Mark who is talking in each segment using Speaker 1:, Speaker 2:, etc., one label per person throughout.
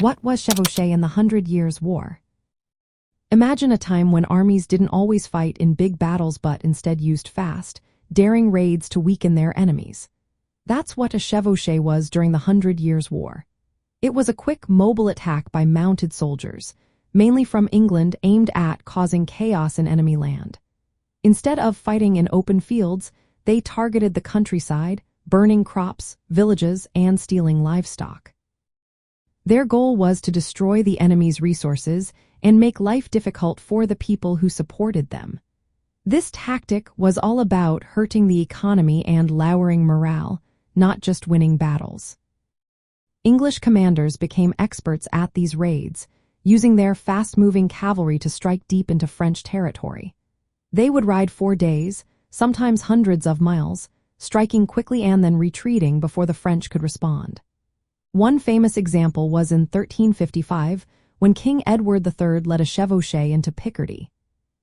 Speaker 1: What was Chevauchée in the 100 Years' War? Imagine a time when armies didn't always fight in big battles but instead used fast, daring raids to weaken their enemies. That's what a chevauchée was during the 100 Years' War. It was a quick, mobile attack by mounted soldiers, mainly from England, aimed at causing chaos in enemy land. Instead of fighting in open fields, they targeted the countryside, burning crops, villages, and stealing livestock. Their goal was to destroy the enemy's resources and make life difficult for the people who supported them. This tactic was all about hurting the economy and lowering morale, not just winning battles. English commanders became experts at these raids, using their fast-moving cavalry to strike deep into French territory. They would ride 4 days, sometimes hundreds of miles, striking quickly and then retreating before the French could respond. One famous example was in 1355, when King Edward III led a chevauchée into Picardy.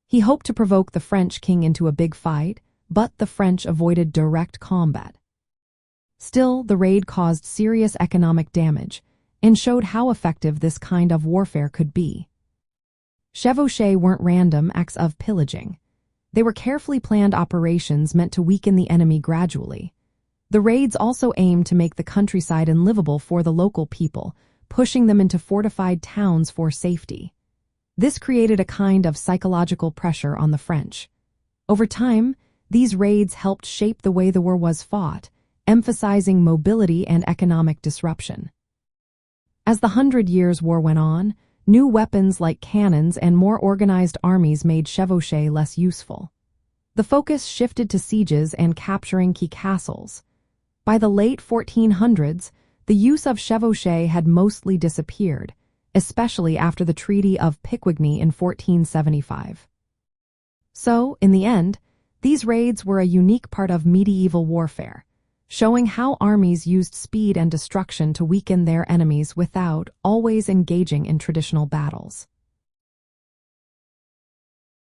Speaker 1: He hoped to provoke the French king into a big fight, but the French avoided direct combat. Still, the raid caused serious economic damage and showed how effective this kind of warfare could be. Chevauchées weren't random acts of pillaging. They were carefully planned operations meant to weaken the enemy gradually. The raids also aimed to make the countryside unlivable for the local people, pushing them into fortified towns for safety. This created a kind of psychological pressure on the French. Over time, these raids helped shape the way the war was fought, emphasizing mobility and economic disruption. As the 100 Years' War went on, new weapons like cannons and more organized armies made chevauchées less useful. The focus shifted to sieges and capturing key castles. By the late 1400s, the use of chevauchées had mostly disappeared, especially after the Treaty of Picquigny in 1475. So, in the end, these raids were a unique part of medieval warfare, showing how armies used speed and destruction to weaken their enemies without always engaging in traditional battles.